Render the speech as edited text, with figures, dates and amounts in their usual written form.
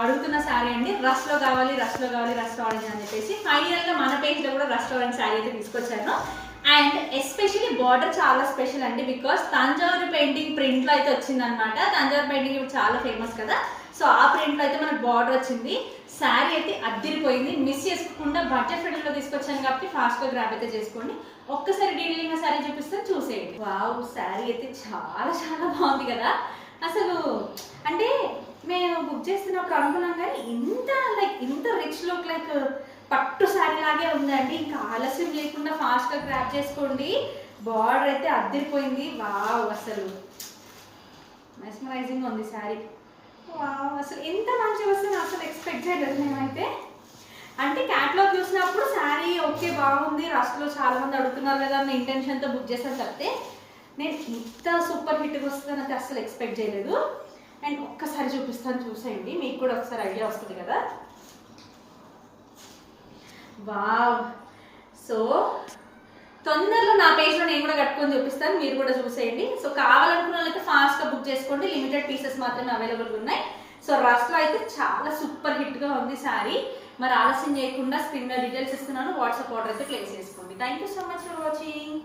అడుగుతున్న శారీ అండి. రష్లో కావాలి, రష్లో కావాలి, రష్ ఆరెంజ్ అని చెప్పేసి ఫైనల్గా మన పేజ్లో కూడా రష్ ఆరెంజ్ శారీ అయితే తీసుకొచ్చాను. అండ్ ఎస్పెషలీ బార్డర్ చాలా స్పెషల్ అండి, బికాస్ తంజావూరు పెయింటింగ్ ప్రింట్లో అయితే వచ్చిందనమాట. తంజావూరు పెయింటింగ్ ఇప్పుడు చాలా ఫేమస్ కదా, సో ఆ ప్రింట్లో అయితే మనకు బార్డర్ వచ్చింది. శారీ అయితే అద్దిరిపోయింది. మిస్ చేసుకోకుండా బడ్జెట్ ఫ్రెండ్లో తీసుకొచ్చాను కాబట్టి ఫాస్ట్గా గ్రాబ్ అయితే చేసుకోండి. ఒక్కసారి డీటెయిలింగ్ శారీ చూపిస్తాను, చూసేయండి. వావ్, శారీ అయితే చాలా చాలా బాగుంది కదా. అసలు అంటే మేము బుక్ చేస్తున్నప్పుడు అనుకున్నాం కానీ ఇంత రిచ్ లుక్ లైక్ పట్టు శారీ లాగే ఉందండి. ఇంకా ఆలస్యం లేకుండా ఫాస్ట్గా గ్రాబ్ చేసుకోండి. బార్డర్ అయితే అద్దిరిపోయింది. వావ్, అసలు మెస్మరైజింగ్ ఉంది శారీ. వావ్, అసలు ఎంత మంచిగా వస్తుంది అసలు ఎక్స్పెక్ట్ చేయలేదు మేమైతే. అంటే క్యాటలాగ్ చూసినప్పుడు శారీ ఓకే బాగుంది, రష్లో చాలా మంది అడుగుతున్నారు కదా అన్న ఇంటెన్షన్తో బుక్ చేశాను తప్పితే నేను ఇంత సూపర్ హిట్గా వస్తుందని అయితే అసలు ఎక్స్పెక్ట్ చేయలేదు. అండ్ ఒక్కసారి చూపిస్తాను, చూసేయండి, మీకు కూడా ఒకసారి ఐడియా వస్తుంది కదా. వావ్, సో తొందరలో నా పేజ్లో నేను కూడా కట్టుకొని చూపిస్తాను, మీరు కూడా చూసేయండి. సో కావాలనుకున్న వాళ్ళైతే ఫాస్ట్గా బుక్ చేసుకోండి, లిమిటెడ్ పీసెస్ మాత్రమే అవైలబుల్గా ఉన్నాయి. సో రష్లో అయితే చాలా సూపర్ హిట్గా ఉంది శారీ. మరి ఆలస్యం చేయకుండా స్క్రీన్ మీద డీటెయిల్స్ ఇస్తున్నాను, వాట్సాప్ ఆర్డర్ అయితే ప్లేస్ చేసుకోండి. Thank you so much for watching.